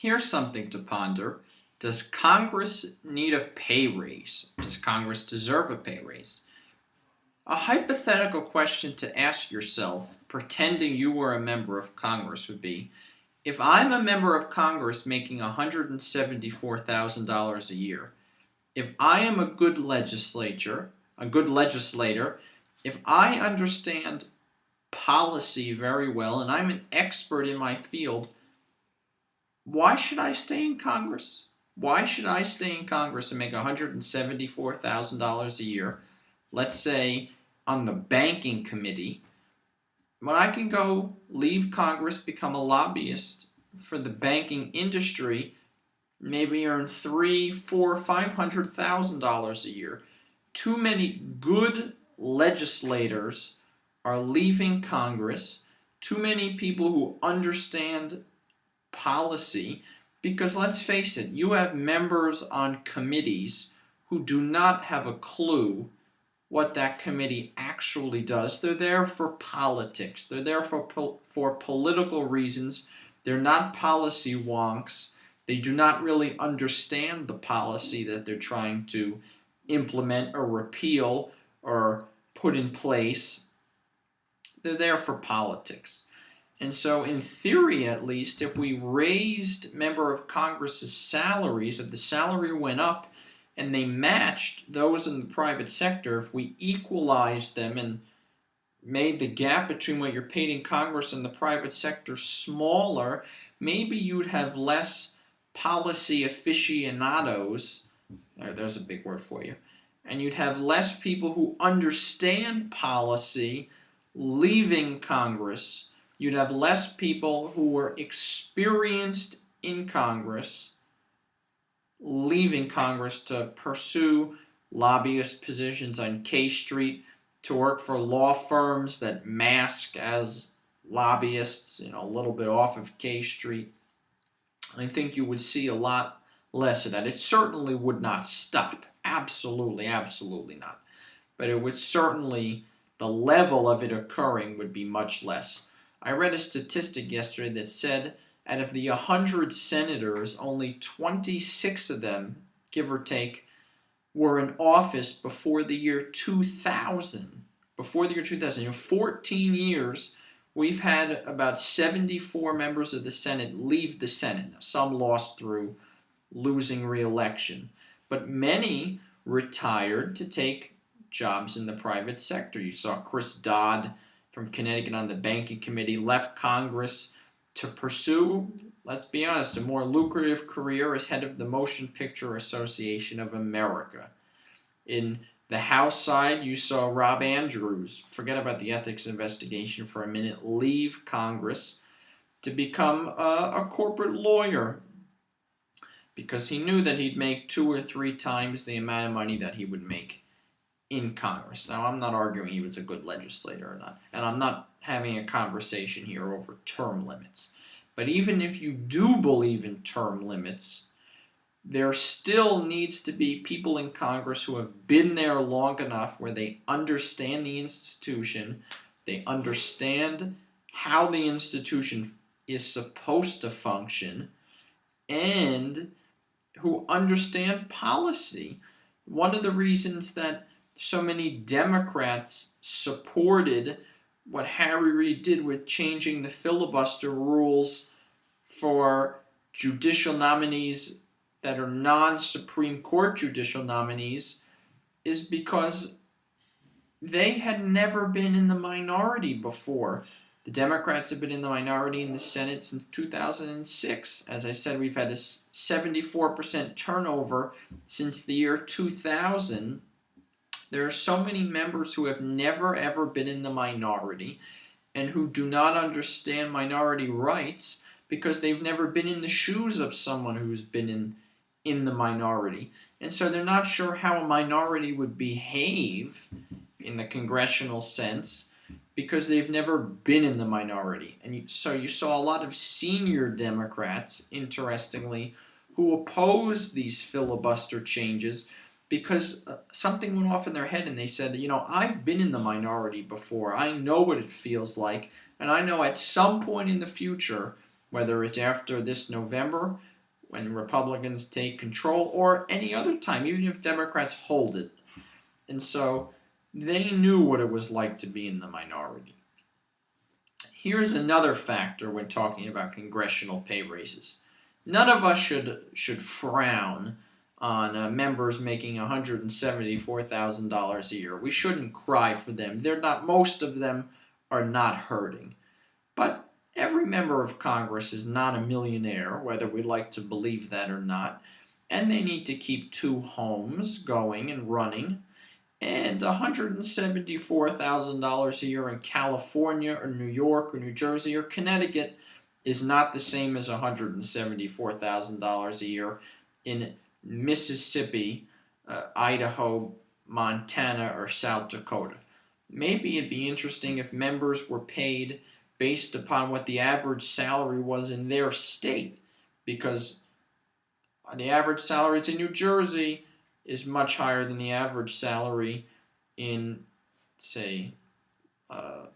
Here's something to ponder. Does Congress need a pay raise? Does Congress deserve a pay raise? A hypothetical question to ask yourself, pretending you were a member of Congress, would be, if I'm a member of Congress making $174,000 a year, if I am a good legislator, if I understand policy very well and I'm an expert in my field, why should I stay in Congress? Why should I stay in Congress and make $174,000 a year, let's say on the banking committee, when I can go leave Congress, become a lobbyist for the banking industry, maybe earn $300,000, $400,000, $500,000 a year? Too many good legislators are leaving Congress. Too many people who understand policy, because let's face it, you have members on committees who do not have a clue what that committee actually does. They're there for politics. They're there for political reasons. They're not policy wonks. They do not really understand the policy that they're trying to implement or repeal or put in place. They're there for politics. And so in theory, at least, if we raised member of Congress's salaries, if the salary went up and they matched those in the private sector, if we equalized them and made the gap between what you're paid in Congress and the private sector smaller, maybe you'd have less policy aficionados, there's a big word for you, and you'd have less people who understand policy leaving Congress. You'd have less people who were experienced in Congress leaving Congress to pursue lobbyist positions on K Street, to work for law firms that mask as lobbyists, a little bit off of K Street. I think you would see a lot less of that. It certainly would not stop. Absolutely, absolutely not. But it would certainly, the level of it occurring would be much less. I read a statistic yesterday that said out of the 100 senators, only 26 of them, give or take, were in office before the year 2000. Before the year 2000, in 14 years, we've had about 74 members of the Senate leave the Senate. Some lost through losing re-election, but many retired to take jobs in the private sector. You saw Chris Dodd from Connecticut on the banking committee left Congress to pursue, let's be honest, a more lucrative career as head of the Motion Picture Association of America. In the House side, you saw Rob Andrews, forget about the ethics investigation for a minute, leave Congress to become a corporate lawyer because he knew that he'd make 2 or 3 times the amount of money that he would make in Congress. Now, I'm not arguing he was a good legislator or not, and I'm not having a conversation here over term limits. But even if you do believe in term limits, there still needs to be people in Congress who have been there long enough where they understand the institution, they understand how the institution is supposed to function, and who understand policy. One of the reasons that so many Democrats supported what Harry Reid did with changing the filibuster rules for judicial nominees that are non-Supreme Court judicial nominees is because they had never been in the minority before. The Democrats have been in the minority in the Senate since 2006. As I said, we've had a 74% turnover since the year 2000. There are so many members who have never ever been in the minority and who do not understand minority rights because they've never been in the shoes of someone who's been in the minority. And so they're not sure how a minority would behave in the congressional sense because they've never been in the minority. And so you saw a lot of senior Democrats, interestingly, who opposed these filibuster changes because something went off in their head and they said, I've been in the minority before. I know what it feels like. And I know at some point in the future, whether it's after this November when Republicans take control or any other time, even if Democrats hold it. And so they knew what it was like to be in the minority. Here's another factor when talking about congressional pay raises. None of us should frown on members making $174,000 a year. We shouldn't cry for them. Most of them are not hurting. But every member of Congress is not a millionaire, whether we like to believe that or not, and they need to keep 2 homes going and running. And $174,000 a year in California or New York or New Jersey or Connecticut is not the same as $174,000 a year in Mississippi, Idaho, Montana, or South Dakota. Maybe it'd be interesting if members were paid based upon what the average salary was in their state, because the average salaries in New Jersey is much higher than the average salary in, say,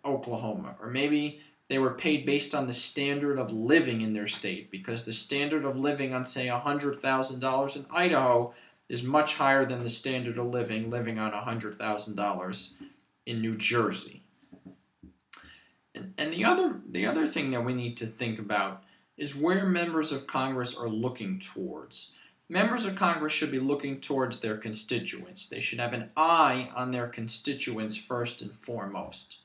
Oklahoma. Or maybe they were paid based on the standard of living in their state, because the standard of living on, say, $100,000 in Idaho is much higher than the standard of living on $100,000 in New Jersey. And the other thing that we need to think about is where members of Congress are looking towards. Members of Congress should be looking towards their constituents. They should have an eye on their constituents first and foremost.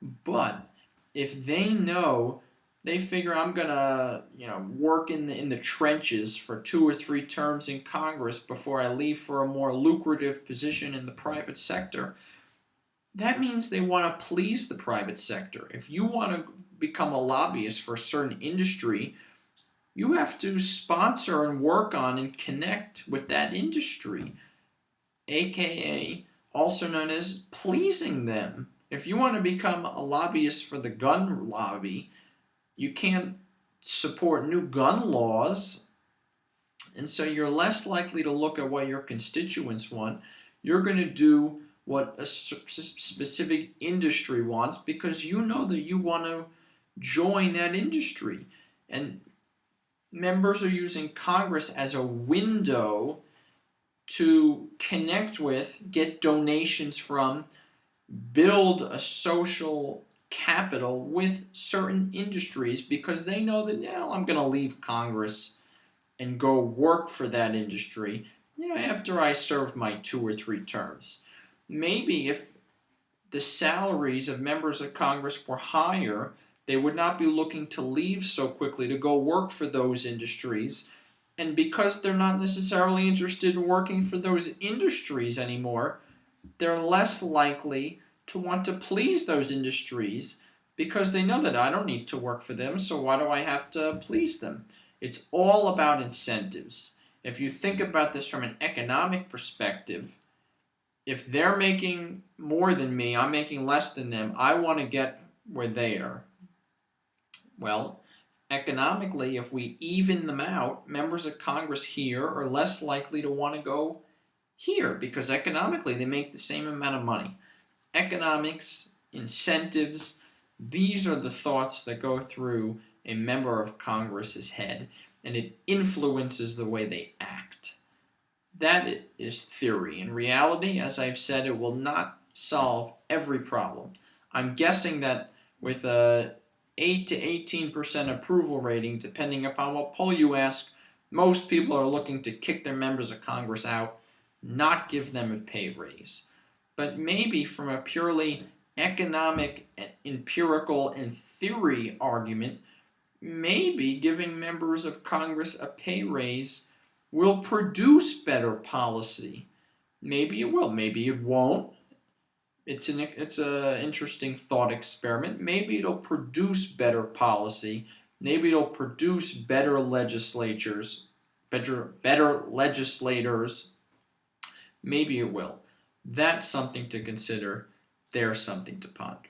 But if they figure I'm gonna work in the trenches for 2 or 3 terms in Congress before I leave for a more lucrative position in the private sector, that means they want to please the private sector. If you want to become a lobbyist for a certain industry, you have to sponsor and work on and connect with that industry, aka also known as pleasing them. If you want to become a lobbyist for the gun lobby, you can't support new gun laws, and so you're less likely to look at what your constituents want. You're going to do what a specific industry wants because you know that you want to join that industry. And members are using Congress as a window to connect with, get donations from, build a social capital with certain industries because they know that I'm going to leave Congress and go work for that industry after I serve my 2 or 3 terms. Maybe if the salaries of members of Congress were higher, they would not be looking to leave so quickly to go work for those industries. And because they're not necessarily interested in working for those industries anymore, they're less likely to want to please those industries because they know that I don't need to work for them, so why do I have to please them? It's all about incentives. If you think about this from an economic perspective, if they're making more than me, I'm making less than them, I want to get where they are. Well, economically, if we even them out, members of Congress here are less likely to want to go here because economically they make the same amount of money. Economics, incentives, these are the thoughts that go through a member of Congress's head, and it influences the way they act. That is theory. In reality, as I've said, it will not solve every problem. I'm guessing that with a 8 to 18% approval rating, depending upon what poll you ask, most people are looking to kick their members of Congress out, not give them a pay raise. But maybe from a purely economic, empirical, and theory argument, maybe giving members of Congress a pay raise will produce better policy. Maybe it will, maybe it won't. It's an interesting thought experiment. Maybe it'll produce better policy. Maybe it'll produce better legislators. Maybe it will. That's something to consider. There's something to ponder.